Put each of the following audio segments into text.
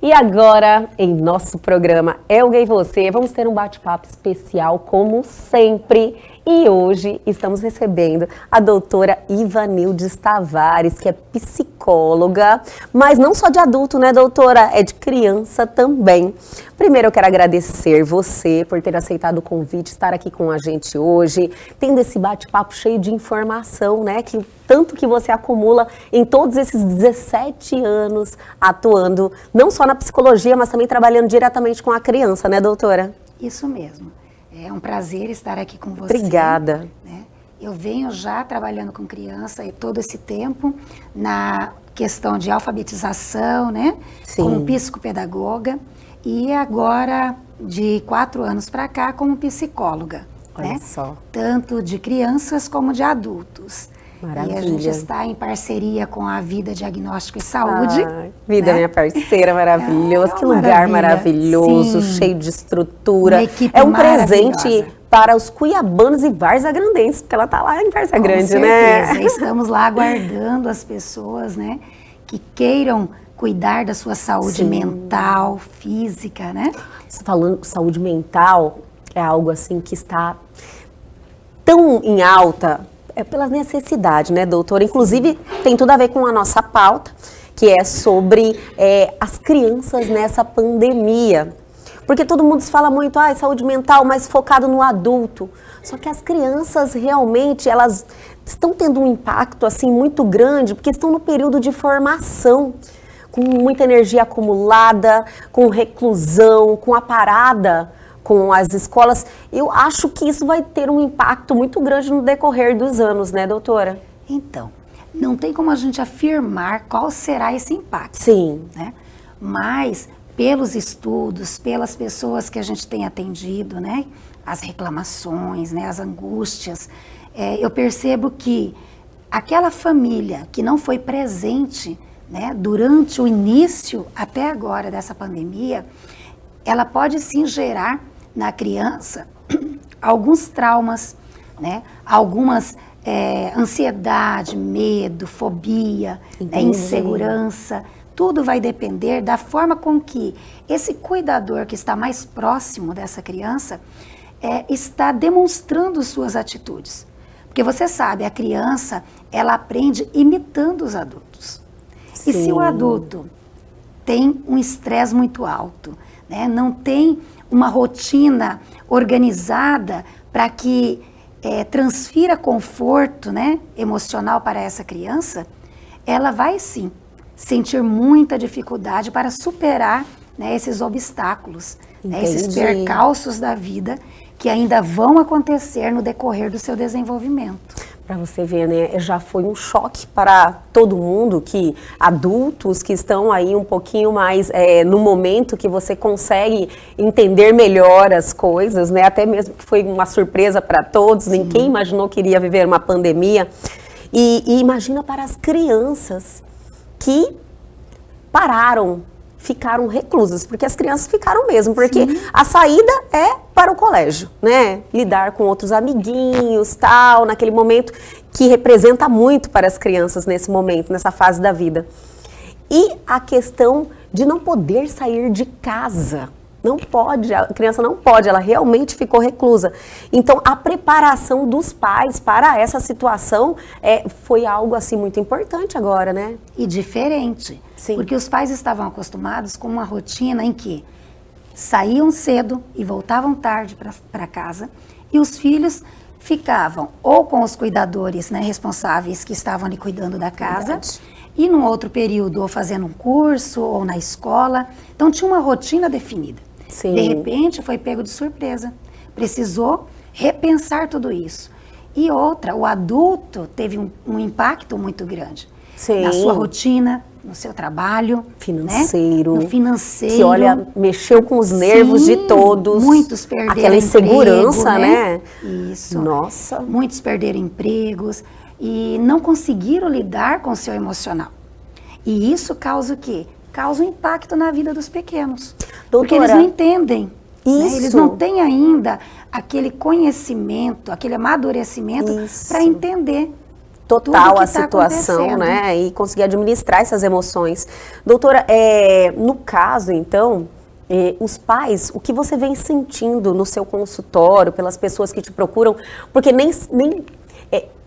E agora, em nosso programa Eu e Você, vamos ter um bate-papo especial, como sempre. E hoje estamos recebendo a doutora Ivanildes Tavares, que é psicóloga, mas não só de adulto, né, doutora? É de criança também. Primeiro, eu quero agradecer você por ter aceitado o convite, estar aqui com a gente hoje, tendo esse bate-papo cheio de informação, né, que tanto que você acumula em todos esses 17 anos atuando, não só na psicologia, mas também trabalhando diretamente com a criança, né, doutora? Isso mesmo. É um prazer estar aqui com você. Obrigada. Né? Eu venho já trabalhando com criança e todo esse tempo na questão de alfabetização, né? Sim. Como psicopedagoga e agora de 4 anos para cá como psicóloga. Olha né? só. Tanto de crianças como de adultos. Maravilha. E a gente está em parceria com a Vida Diagnóstico e Saúde. Vida, né? Minha parceira, maravilhosa. Que lugar maravilhoso, Sim. cheio de estrutura. Uma equipe É um presente maravilhosa. para os cuiabanos e Varzagrandenses, porque ela está lá em Várzea Grande, Com certeza. né? Estamos lá aguardando as pessoas, né, que queiram cuidar da sua saúde Sim. mental, física, né? Falando saúde mental, é algo assim que está tão em alta, é pela necessidade, né, doutora? Inclusive, tem tudo a ver com a nossa pauta, que é sobre as crianças nessa pandemia. Porque todo mundo fala muito, saúde mental, mas focado no adulto. Só que as crianças realmente, elas estão tendo um impacto assim muito grande, porque estão no período de formação, com muita energia acumulada, com reclusão, com a parada com as escolas. Eu acho que isso vai ter um impacto muito grande no decorrer dos anos, né, doutora? Então, não tem como a gente afirmar qual será esse impacto. Sim. Né? Mas, pelos estudos, pelas pessoas que a gente tem atendido, né, as reclamações, né, as angústias, eu percebo que aquela família que não foi presente, né, durante o início até agora dessa pandemia, ela pode sim gerar na criança alguns traumas, né, algumas ansiedade, medo, fobia, né, insegurança. Tudo vai depender da forma com que esse cuidador que está mais próximo dessa criança está demonstrando suas atitudes. Porque você sabe, a criança, ela aprende imitando os adultos. Sim. E se o adulto tem um estresse muito alto, né, não tem uma rotina organizada para que transfira conforto, né, emocional para essa criança, ela vai sim sentir muita dificuldade para superar, né, esses obstáculos, né, esses percalços da vida que ainda vão acontecer no decorrer do seu desenvolvimento. Para você ver, né, já foi um choque para todo mundo, que adultos que estão aí um pouquinho mais no momento que você consegue entender melhor as coisas, né, até mesmo que foi uma surpresa para todos. Sim. Ninguém imaginou que iria viver uma pandemia. E imagina para as crianças que pararam, ficaram reclusas, porque as crianças ficaram mesmo, porque sim, a saída é para o colégio, né? Lidar com outros amiguinhos, tal, naquele momento que representa muito para as crianças nesse momento, nessa fase da vida. E a questão de não poder sair de casa. Não pode, a criança não pode, ela realmente ficou reclusa. Então, a preparação dos pais para essa situação foi algo assim muito importante agora, né? E diferente. Sim. Porque os pais estavam acostumados com uma rotina em que saíam cedo e voltavam tarde para casa, e os filhos ficavam ou com os cuidadores, né, responsáveis que estavam ali cuidando da casa. Verdade. E num outro período ou fazendo um curso ou na escola. Então tinha uma rotina definida. Sim. De repente foi pego de surpresa. Precisou repensar tudo isso. E outra, o adulto teve um impacto muito grande. Sim. Na sua rotina, no seu trabalho. Financeiro. Né? No financeiro. Que, olha, mexeu com os nervos. Sim, de todos. Muitos perderam aquela insegurança, emprego, né? Isso. Nossa. Muitos perderam empregos e não conseguiram lidar com o seu emocional. E isso causa o quê? Causa um impacto na vida dos pequenos. Doutora, porque eles não entendem. Isso. Né? Eles não têm ainda aquele conhecimento, aquele amadurecimento para entender total a situação, né? E conseguir administrar essas emoções. Doutora, no caso, então, os pais, o que você vem sentindo no seu consultório, pelas pessoas que te procuram, porque nem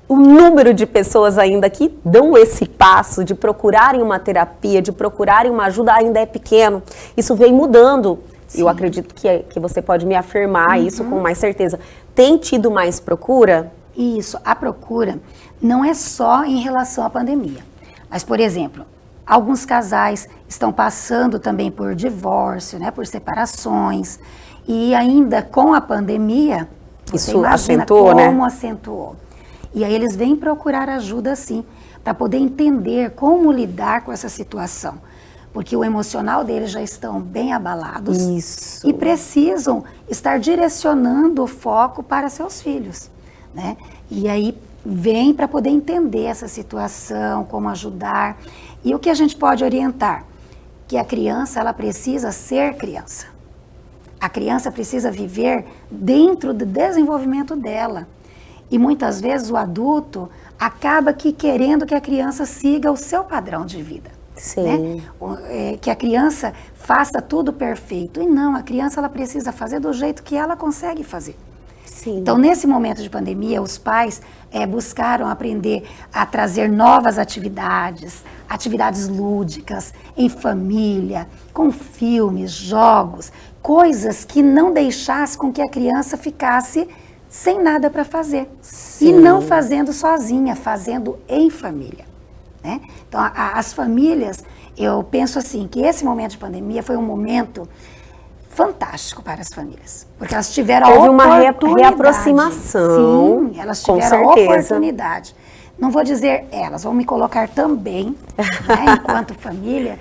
o número de pessoas ainda que dão esse passo de procurarem uma terapia, de procurarem uma ajuda ainda é pequeno. Isso vem mudando. Sim. Eu acredito que você pode me afirmar isso com mais certeza. Tem tido mais procura? Isso, a procura não é só em relação à pandemia. Mas, por exemplo, alguns casais estão passando também por divórcio, né, por separações. E ainda com a pandemia, isso acentuou, né? Como acentuou. E aí eles vêm procurar ajuda, sim, para poder entender como lidar com essa situação. Porque o emocional deles já estão bem abalados. Isso. E precisam estar direcionando o foco para seus filhos, né? E aí vem para poder entender essa situação, como ajudar. E o que a gente pode orientar? Que a criança, ela precisa ser criança. A criança precisa viver dentro do desenvolvimento dela. E muitas vezes o adulto acaba querendo que a criança siga o seu padrão de vida. Sim. Né? Que a criança faça tudo perfeito. E não, a criança ela precisa fazer do jeito que ela consegue fazer. Sim. Então, nesse momento de pandemia, os pais buscaram aprender a trazer novas atividades, atividades lúdicas, em família, com filmes, jogos, coisas que não deixassem com que a criança ficasse sem nada para fazer. Sim. E não fazendo sozinha, fazendo em família. Né? Então, as famílias, eu penso assim, que esse momento de pandemia foi um momento fantástico para as famílias, porque elas tiveram a oportunidade. Houve uma reaproximação. Sim, elas tiveram a oportunidade. Não vou dizer elas, vou me colocar também, né, enquanto família,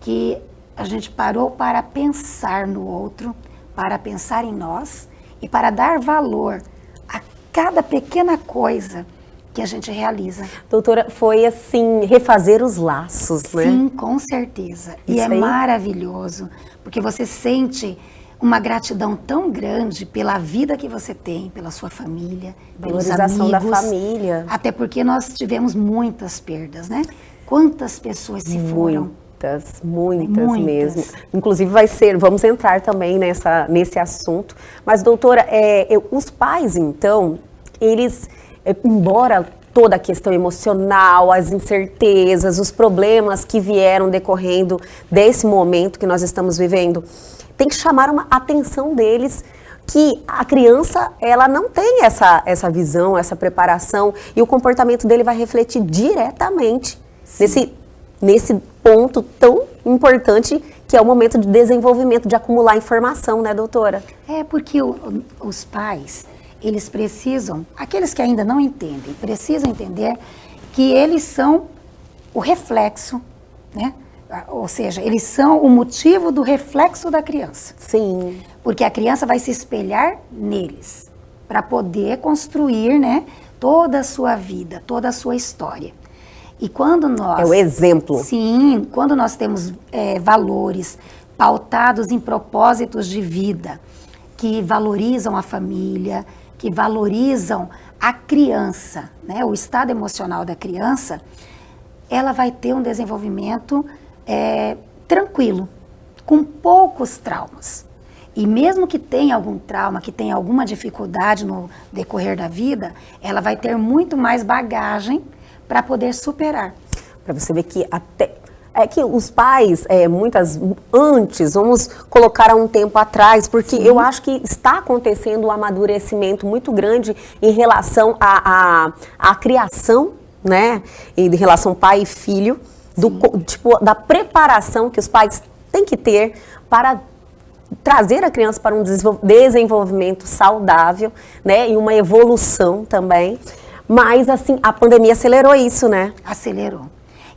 que a gente parou para pensar no outro, para pensar em nós e para dar valor a cada pequena coisa que a gente realiza. Doutora, foi assim, refazer os laços, né? Sim, com certeza. E é maravilhoso, porque você sente uma gratidão tão grande pela vida que você tem, pela sua família, pelos amigos. Da família. Até porque nós tivemos muitas perdas, né? Quantas pessoas se foram? Muitas mesmo. Inclusive vamos entrar também nesse assunto. Mas, doutora, os pais, então, eles, embora toda a questão emocional, as incertezas, os problemas que vieram decorrendo desse momento que nós estamos vivendo, tem que chamar uma atenção deles que a criança, ela não tem essa visão, essa preparação, e o comportamento dele vai refletir diretamente nesse ponto tão importante que é o momento de desenvolvimento, de acumular informação, né, doutora? Porque os pais, eles precisam, aqueles que ainda não entendem, precisam entender que eles são o reflexo, né? Ou seja, eles são o motivo do reflexo da criança. Sim. Porque a criança vai se espelhar neles para poder construir, né, toda a sua vida, toda a sua história. E quando nós... É o exemplo. Sim, quando nós temos valores pautados em propósitos de vida, que valorizam a família, que valorizam a criança, né, o estado emocional da criança, ela vai ter um desenvolvimento tranquilo, com poucos traumas. E mesmo que tenha algum trauma, que tenha alguma dificuldade no decorrer da vida, ela vai ter muito mais bagagem para poder superar. Para você ver que até... que os pais, antes, vamos colocar há um tempo atrás, porque Sim. eu acho que está acontecendo um amadurecimento muito grande em relação à criação, né? Em relação pai e filho, da preparação que os pais têm que ter para trazer a criança para um desenvolvimento saudável, né? E uma evolução também. Mas, assim, a pandemia acelerou isso, né? Acelerou.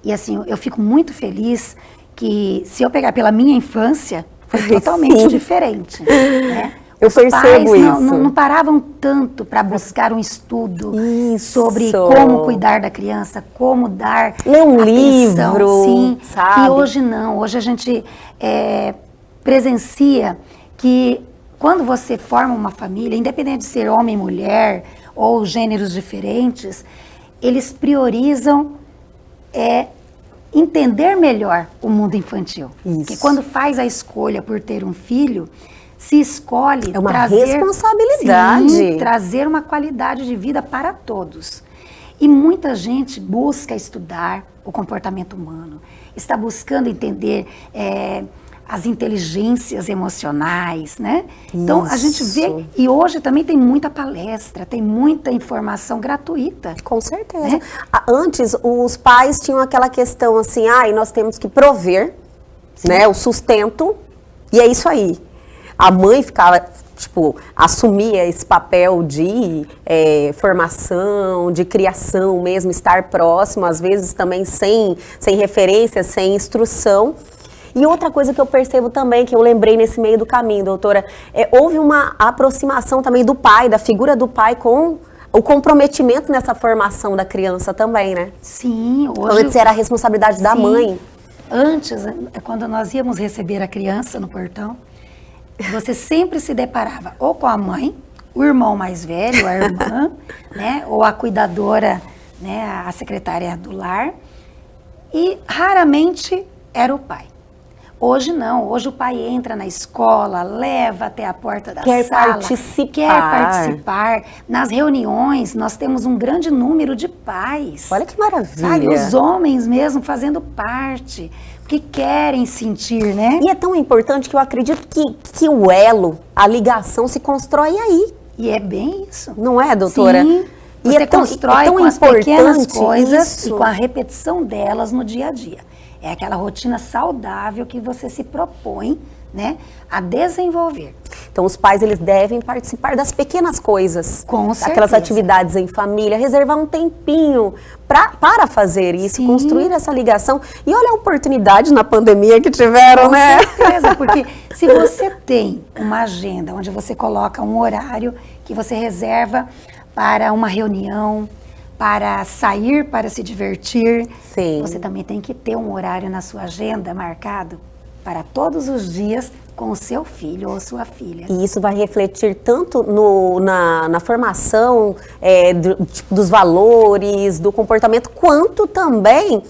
E, assim, eu fico muito feliz que, se eu pegar pela minha infância, foi totalmente diferente, né? Eu percebo isso. Não paravam tanto para buscar um estudo sobre como cuidar da criança, como dar ler um atenção, livro, sim. sabe? E hoje não. Hoje a gente presencia que quando você forma uma família, independente de ser homem e mulher ou gêneros diferentes, eles priorizam entender melhor o mundo infantil. Isso. Porque quando faz a escolha por ter um filho, se escolhe É uma responsabilidade. Sim, trazer uma qualidade de vida para todos. E muita gente busca estudar o comportamento humano, está buscando entender as inteligências emocionais, né? Então, a gente vê, e hoje também tem muita palestra, tem muita informação gratuita. Com certeza. Né? Antes, os pais tinham aquela questão assim, nós temos que prover, né, o sustento, e é isso aí. A mãe ficava, assumia esse papel de formação, de criação mesmo, estar próximo, às vezes também sem referência, sem instrução. E outra coisa que eu percebo também, que eu lembrei nesse meio do caminho, doutora, houve uma aproximação também do pai, da figura do pai com o comprometimento nessa formação da criança também, né? Sim. Hoje, antes era a responsabilidade da mãe. Antes, quando nós íamos receber a criança no portão, você sempre se deparava ou com a mãe, o irmão mais velho, a irmã, né, ou a cuidadora, né, a secretária do lar, e raramente era o pai. Hoje não, hoje o pai entra na escola, leva até a porta da sala, quer participar. Nas reuniões, nós temos um grande número de pais. Olha que maravilha. Sabe, os homens mesmo fazendo parte, que querem sentir, né? E é tão importante que eu acredito que o elo, a ligação se constrói aí. E é bem isso. Não é, doutora? Sim. Você constrói com as pequenas coisas e com a repetição delas no dia a dia. É aquela rotina saudável que você se propõe, né, a desenvolver. Então, os pais, eles devem participar das pequenas coisas. Com certeza. Aquelas atividades em família, reservar um tempinho para fazer isso, Sim. construir essa ligação. E olha a oportunidade na pandemia que tiveram, né? Com certeza, porque se você tem uma agenda onde você coloca um horário que você reserva para uma reunião, para sair, para se divertir, Sim. Você também tem que ter um horário na sua agenda marcado para todos os dias com o seu filho ou sua filha. E isso vai refletir tanto na formação dos valores, do comportamento, quanto também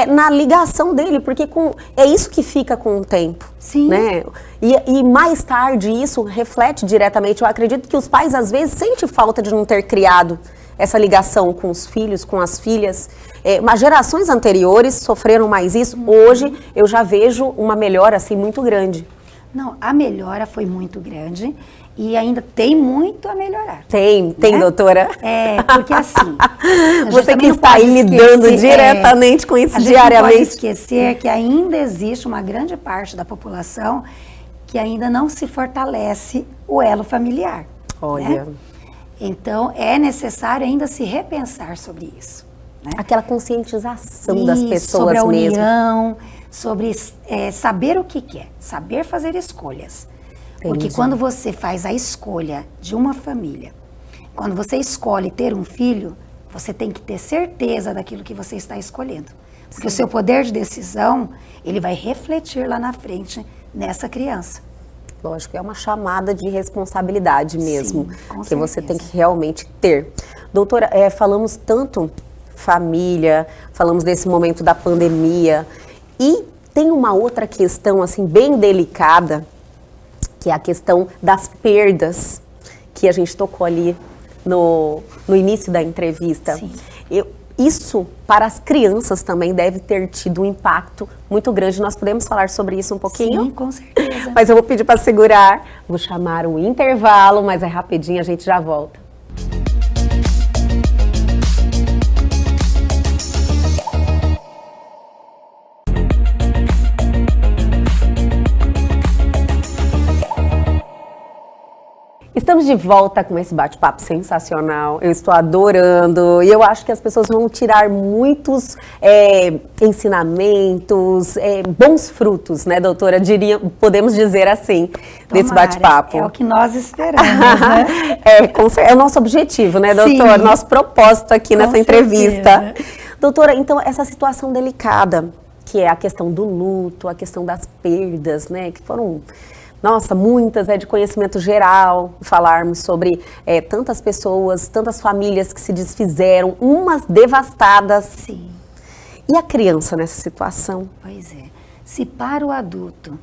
na ligação dele, porque é isso que fica com o tempo. Sim. Né? E mais tarde isso reflete diretamente. Eu acredito que os pais às vezes sentem falta de não ter criado essa ligação com os filhos, com as filhas. Mas gerações anteriores sofreram mais isso. Hoje eu já vejo uma melhora assim muito grande. Não, a melhora foi muito grande e ainda tem muito a melhorar. Tem, né? Doutora. Porque assim... Você que está aí lidando diretamente com isso diariamente. A gente não pode esquecer que ainda existe uma grande parte da população que ainda não se fortalece o elo familiar. Olha... Né? Então, é necessário ainda se repensar sobre isso. Né? Aquela conscientização das pessoas sobre a mesmo. união, sobre saber o que quer, saber fazer escolhas. Entendi. Porque quando você faz a escolha de uma família, quando você escolhe ter um filho, você tem que ter certeza daquilo que você está escolhendo. Porque Sim. o seu poder de decisão, ele vai refletir lá na frente nessa criança. Lógico, é uma chamada de responsabilidade mesmo, Sim, que você tem que realmente ter. Doutora, falamos tanto família, falamos desse momento da pandemia, e tem uma outra questão assim bem delicada, que é a questão das perdas, que a gente tocou ali no início da entrevista. Sim. Isso, para as crianças também, deve ter tido um impacto muito grande. Nós podemos falar sobre isso um pouquinho? Sim, com certeza. Mas eu vou pedir para segurar, vou chamar um intervalo, mas é rapidinho, a gente já volta. Estamos de volta com esse bate-papo sensacional, eu estou adorando e eu acho que as pessoas vão tirar muitos ensinamentos, bons frutos, né, doutora? Podemos dizer assim, desse bate-papo. É o que nós esperamos, né? É o nosso objetivo, né, doutora? Sim. Nosso propósito aqui nessa entrevista. Certeza. Doutora, então essa situação delicada, que é a questão do luto, a questão das perdas, né, que foram nossa, muitas de conhecimento geral, falarmos sobre tantas pessoas, tantas famílias que se desfizeram, umas devastadas. Sim. E a criança nessa situação? Pois é. Se para o adulto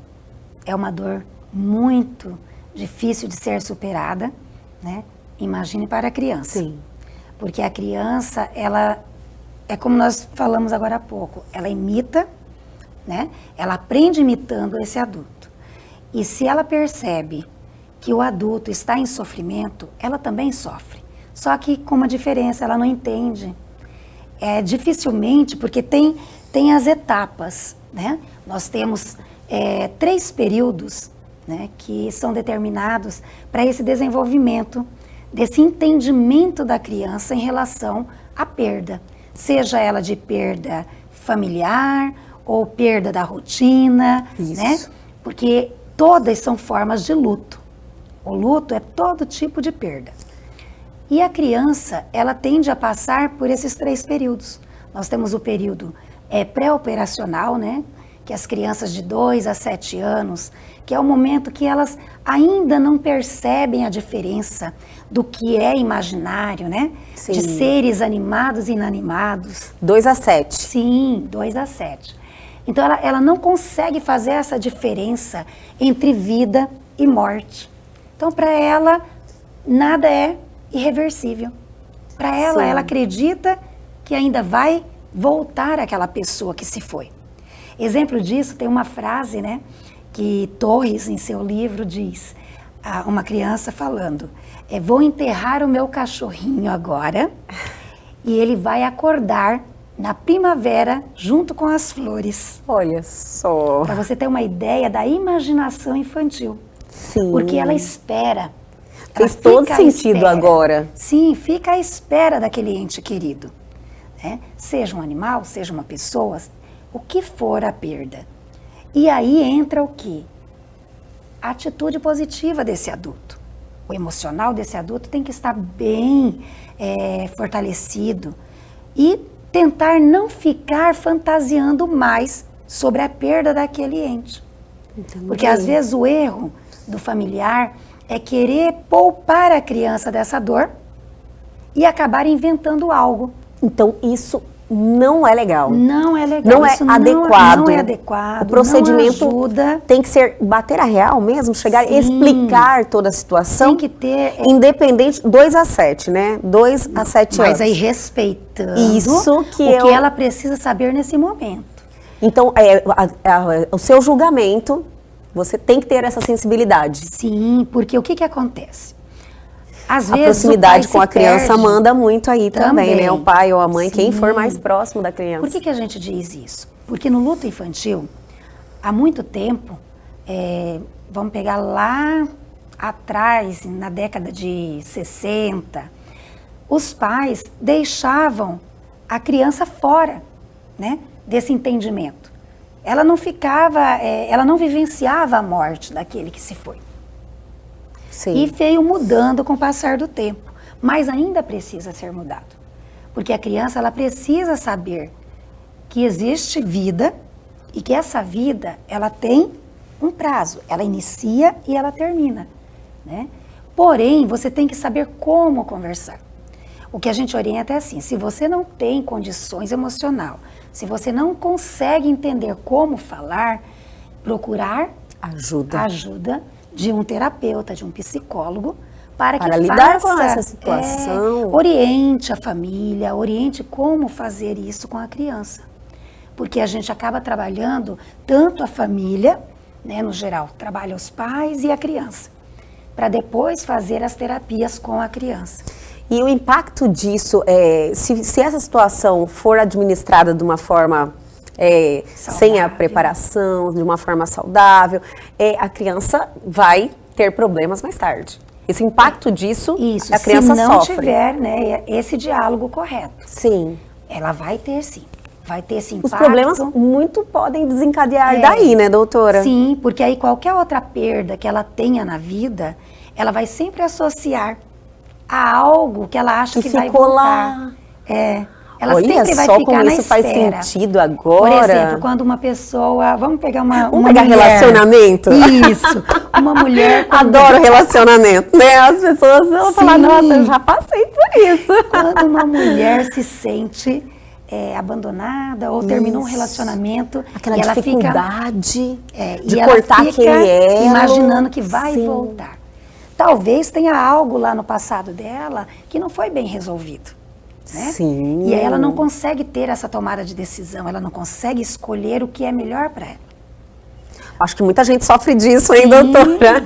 é uma dor muito difícil de ser superada, né? Imagine para a criança. Sim. Porque a criança, ela é como nós falamos agora há pouco, ela imita, né? Ela aprende imitando esse adulto. E se ela percebe que o adulto está em sofrimento, ela também sofre. Só que com uma diferença, ela não entende. Dificilmente, porque tem as etapas, né? Nós temos 3 períodos, né, que são determinados para esse desenvolvimento, desse entendimento da criança em relação à perda. Seja ela de perda familiar ou perda da rotina, né? Porque todas são formas de luto. O luto é todo tipo de perda. E a criança, ela tende a passar por esses 3 períodos. Nós temos o período pré-operacional, né? Que as crianças de 2 a 7 anos, que é o momento que elas ainda não percebem a diferença do que é imaginário, né? Sim. De seres animados e inanimados. 2 a 7. Sim, 2 a 7. Então ela não consegue fazer essa diferença entre vida e morte. Então para ela nada é irreversível. Para ela, Sim. ela acredita que ainda vai voltar aquela pessoa que se foi. Exemplo disso, tem uma frase, né, que Torres, em seu livro, diz, uma criança falando, vou enterrar o meu cachorrinho agora e ele vai acordar na primavera junto com as flores. Olha só. Para você ter uma ideia da imaginação infantil. Sim. Porque ela espera. Fez todo sentido agora. Sim, fica à espera daquele ente querido. Né? Seja um animal, seja uma pessoa, o que for a perda. E aí entra o quê? A atitude positiva desse adulto. O emocional desse adulto tem que estar bem fortalecido e tentar não ficar fantasiando mais sobre a perda daquele ente. Entendi. Porque às vezes o erro do familiar é querer poupar a criança dessa dor e acabar inventando algo. Então isso não é legal. Não é legal. Não é isso adequado. Não é adequado. O procedimento não ajuda. tem que ser bater a real mesmo, chegar e explicar toda a situação. Tem que ter independente, 2 a 7, né? 2 a 7 anos. Mas aí respeitando Isso que o que ela precisa saber nesse momento. Então, o seu julgamento, você tem que ter essa sensibilidade. Sim, porque o que acontece? Às A vezes proximidade com a criança perde. manda muito aí também, né? O pai ou a mãe, Sim. quem for mais próximo da criança. Por que a gente diz isso? Porque no luto infantil, há muito tempo, vamos pegar lá atrás, na década de 60, os pais deixavam a criança fora, né, desse entendimento. Ela não ficava, ela não vivenciava a morte daquele que se foi. Sim. E veio mudando com o passar do tempo, mas ainda precisa ser mudado. Porque a criança, ela precisa saber que existe vida e que essa vida, ela tem um prazo, ela inicia e ela termina, né? Porém, você tem que saber como conversar. O que a gente orienta é assim, se você não tem condições emocional, se você não consegue entender como falar, procurar ajuda de um terapeuta, de um psicólogo, para que lidar faça, com essa situação. Oriente a família, oriente como fazer isso com a criança. Porque a gente acaba trabalhando tanto a família, né, no geral, trabalha os pais e a criança, para depois fazer as terapias com a criança. E o impacto disso, se essa situação for administrada de uma forma sem a preparação, de uma forma saudável, a criança vai ter problemas mais tarde. Esse impacto disso, a criança se não sofre. tiver, né, esse diálogo correto. Sim. Ela vai ter sim. Vai ter esse impacto. Os problemas muito podem desencadear daí, né, doutora? Sim, porque aí qualquer outra perda que ela tenha na vida, ela vai sempre associar a algo que ela acha que vai ficou voltar. lá. Ela Olha sempre vai só ficar como na isso faz espera. sentido agora. Por exemplo, quando uma pessoa, vamos pegar uma pegar mulher. relacionamento? Isso, uma mulher. Adoro relacionamento, né? As pessoas vão falar, nossa, eu já passei por isso. Quando uma mulher se sente abandonada ou terminou um relacionamento, Aquela e ela dificuldade de e ela cortar fica aquele elo. imaginando que vai Sim. voltar. Talvez tenha algo lá no passado dela que não foi bem resolvido. Né? Sim. E aí ela não consegue ter essa tomada de decisão, ela não consegue escolher o que é melhor para ela. Acho que muita gente sofre disso, hein, doutora?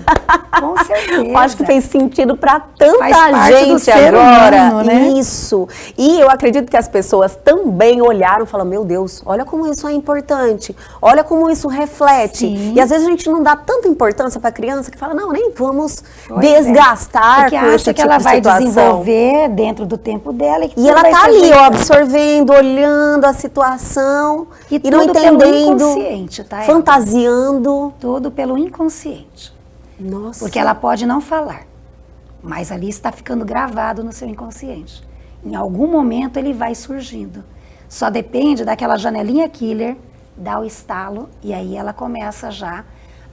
Com certeza. Eu acho que fez sentido para tanta Faz parte do gente ser agora. humano, né? Isso. E eu acredito que as pessoas também olharam e falaram, meu Deus, olha como isso é importante, olha como isso reflete. Sim. E às vezes a gente não dá tanta importância para a criança que fala, não, nem vamos Pois desgastar porque com acha esse que tipo ela de vai situação. desenvolver dentro do tempo dela. E ela tá ali, ó, absorvendo, olhando a situação E não tudo pelo entendendo, inconsciente, tá, Elba? fantasiando. Tudo pelo inconsciente. Nossa. Porque ela pode não falar, mas ali está ficando gravado no seu inconsciente. Em algum momento ele vai surgindo. Só depende daquela janelinha killer, dá o estalo, e aí ela começa já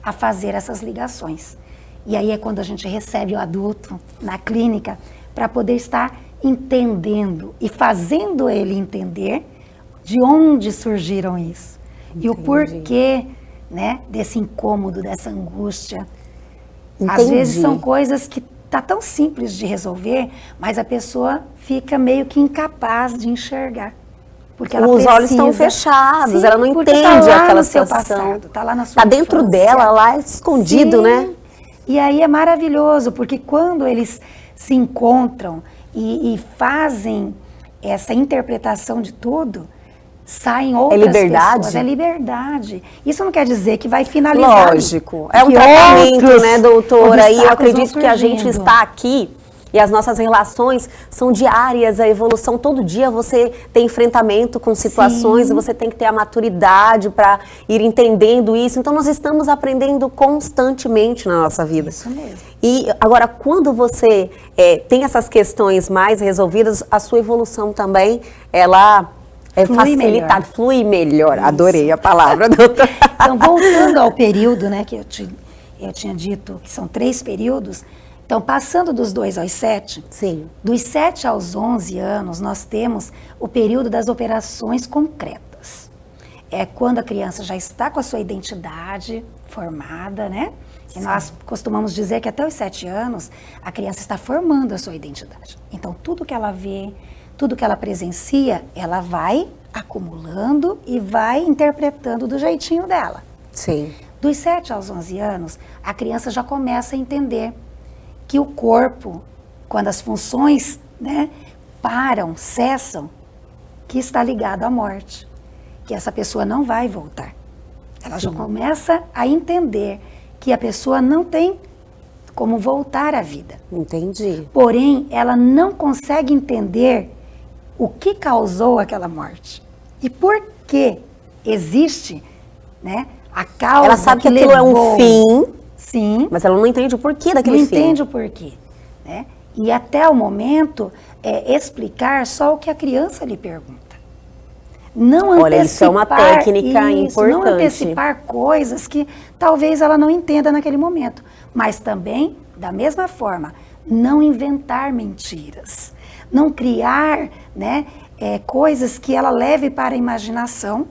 a fazer essas ligações. E aí é quando a gente recebe o adulto na clínica para poder estar entendendo e fazendo ele entender de onde surgiram isso. Entendi. E o porquê, né, desse incômodo, dessa angústia. Entendi. Às vezes são coisas que tá tão simples de resolver, mas a pessoa fica meio que incapaz de enxergar. Porque ela Os olhos estão precisa. fechados, Sim, ela não porque entende tá lá aquela no seu situação. passado, tá lá na sua Tá dentro infância. dela, lá escondido, Sim. né? E aí é maravilhoso, porque quando eles se encontram e fazem essa interpretação de tudo, saem outras liberdade? pessoas. É liberdade. Isso não quer dizer que vai finalizar. Lógico. É um Que tratamento, outros né, doutora? E eu obstáculos acredito vão que a gente surgindo. está aqui e as nossas relações são diárias, a evolução, todo dia você tem enfrentamento com situações Sim. e você tem que ter a maturidade para ir entendendo isso. Então nós estamos aprendendo constantemente na nossa vida. Isso mesmo. E agora, quando você tem essas questões mais resolvidas, a sua evolução também, ela é Flui facilitada, melhor. flui melhor. Isso. Adorei a palavra, doutora. Então, voltando ao período, né, que eu tinha dito que são 3 períodos, então, passando dos 2 aos 7, Sim. dos 7 aos 11 anos, nós temos o período das operações concretas. É quando a criança já está com a sua identidade formada, né? E nós costumamos dizer que até os 7 anos, a criança está formando a sua identidade. Então, tudo que ela vê, tudo que ela presencia, ela vai acumulando e vai interpretando do jeitinho dela. Sim. Dos 7 aos 11 anos, a criança já começa a entender que o corpo, quando as funções, né, param, cessam, que está ligado à morte, que essa pessoa não vai voltar. Ela já começa a entender que a pessoa não tem como voltar à vida. Entendi. Porém, ela não consegue entender o que causou aquela morte e por que existe, né, a causa. Ela sabe que aquilo levou. é um fim, Sim. mas ela não entende o porquê Não daquele fim. entende o porquê, né? E até o momento é explicar só o que a criança lhe pergunta. Não Olha, antecipar, isso é uma técnica não importante. antecipar coisas que talvez ela não entenda naquele momento. Mas também, da mesma forma, não inventar mentiras. Não criar, né, coisas que ela leve para a imaginação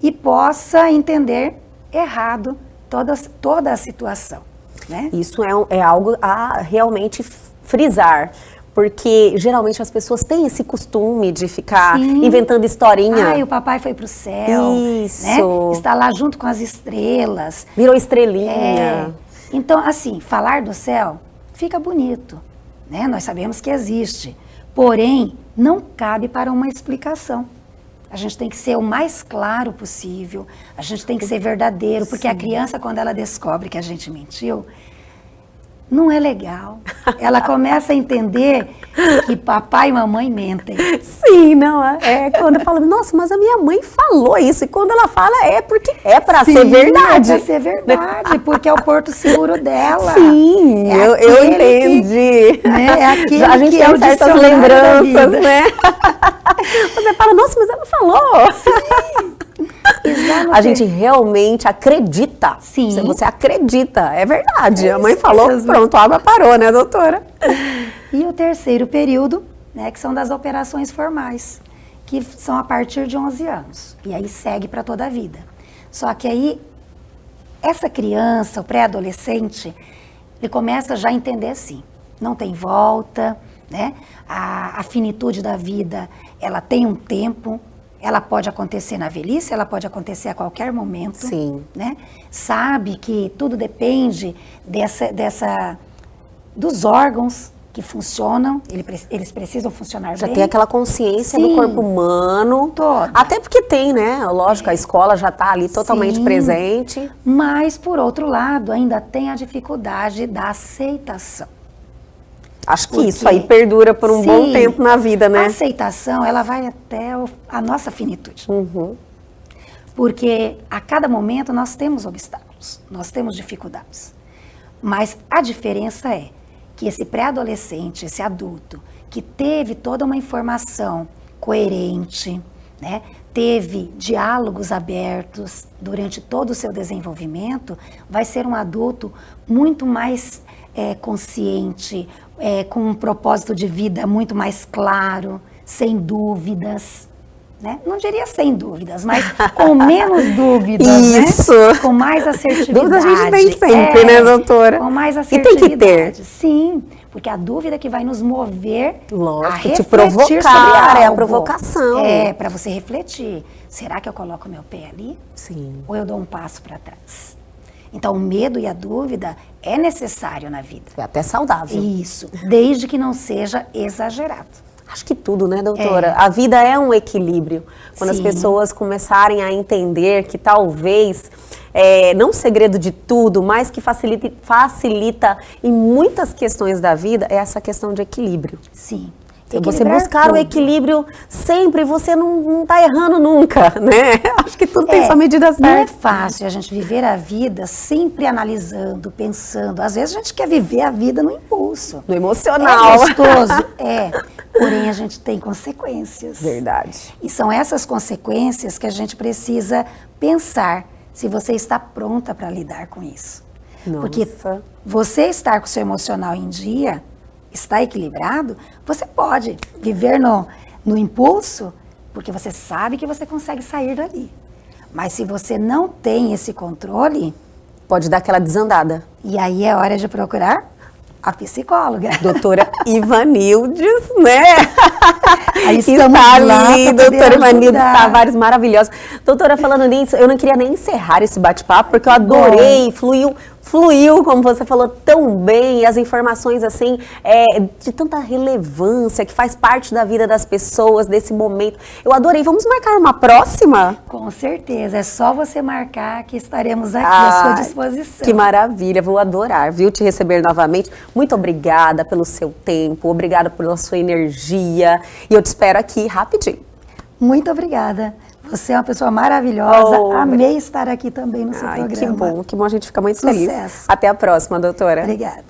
e possa entender errado toda a situação, né? Isso é algo a realmente frisar. Porque geralmente as pessoas têm esse costume de ficar Sim. inventando historinha. Ai, o papai foi pro céu, Isso. né? Está lá junto com as estrelas. Virou estrelinha. Então, assim, falar do céu fica bonito, né? Nós sabemos que existe. Porém, não cabe para uma explicação. A gente tem que ser o mais claro possível, a gente tem que ser verdadeiro, porque a criança, quando ela descobre que a gente mentiu, não é legal. Ela começa a entender que papai e mamãe mentem. Sim, não, quando eu falo, nossa, mas a minha mãe falou isso, e quando ela fala é porque é pra ser verdade. É pra ser verdade, porque é o porto seguro dela. Sim, É eu aquele entendi. né, é aquele A gente que tem é o certas dicionário da lembranças, vida. né? Você fala, nossa, mas ela falou. A gente realmente acredita. Sim. Você acredita, é verdade. A mãe falou, pronto, a água parou, né, doutora? E o terceiro período, né, que são das operações formais, que são a partir de 11 anos. E aí segue para toda a vida. Só que aí, essa criança, o pré-adolescente, ele começa já a entender assim, não tem volta, né? A finitude da vida, ela tem um tempo, ela pode acontecer na velhice, ela pode acontecer a qualquer momento. Sim. Né? Sabe que tudo depende dos órgãos que funcionam, eles precisam funcionar Já bem. tem aquela consciência Sim, do corpo humano. toda. Até porque tem, né? Lógico, a escola já está ali totalmente Sim. presente. Mas, por outro lado, ainda tem a dificuldade da aceitação. Acho que Porque, isso aí perdura por um bom sim, tempo na vida, né? A aceitação, ela vai até a nossa finitude. Uhum. Porque a cada momento nós temos obstáculos, nós temos dificuldades. Mas a diferença é que esse pré-adolescente, esse adulto, que teve toda uma informação coerente, né, teve diálogos abertos durante todo o seu desenvolvimento, vai ser um adulto muito mais consciente, com um propósito de vida muito mais claro, sem dúvidas. Né? Não diria sem dúvidas, mas com menos dúvidas, Isso. Né? Com mais assertividade. Dúvida a gente tem sempre, né, doutora? Com mais E assertividade. tem que ter. Sim, porque a dúvida que vai nos mover Lógico, a refletir te provocar, sobre algo. é a provocação. É, para você refletir. Será que eu coloco meu pé ali? Sim. Ou eu dou um passo para trás? Então, o medo e a dúvida é necessário na vida. É até saudável. Isso, desde que não seja exagerado. Acho que tudo, né, doutora? A vida é um equilíbrio. Quando as Sim. pessoas começarem a entender que talvez, não o segredo de tudo, mas que facilita em muitas questões da vida, é essa questão de equilíbrio. Sim. Você Equilibrar buscar o tudo. equilíbrio sempre, você não tá errando nunca, né? Acho que tudo tem sua medida certa. Não é fácil a gente viver a vida sempre analisando, pensando. Às vezes a gente quer viver a vida no impulso. No emocional. É gostoso? É. Porém, a gente tem consequências. Verdade. E são essas consequências que a gente precisa pensar se você está pronta para lidar com isso. Nossa. Porque você estar com o seu emocional em dia, está equilibrado, você pode viver no impulso, porque você sabe que você consegue sair dali. Mas se você não tem esse controle... Pode dar aquela desandada. E aí é hora de procurar a psicóloga. Doutora Ivanildes, né? Aí estamos está lá ali, pra poder doutora Ivanildes ajudar. Tavares, maravilhosa. Doutora, falando nisso, eu não queria nem encerrar esse bate-papo, porque eu adorei, fluiu, como você falou, tão bem, e as informações, assim, de tanta relevância, que faz parte da vida das pessoas, desse momento. Eu adorei. Vamos marcar uma próxima? Com certeza, é só você marcar que estaremos aqui à sua disposição. Que maravilha, vou adorar, viu, te receber novamente. Muito obrigada pelo seu tempo, obrigada pela sua energia, e eu te espero aqui rapidinho. Muito obrigada. Você é uma pessoa maravilhosa. Amei estar aqui também no seu programa. Que bom a gente fica muito Sucesso. feliz. Até a próxima, doutora. Obrigada.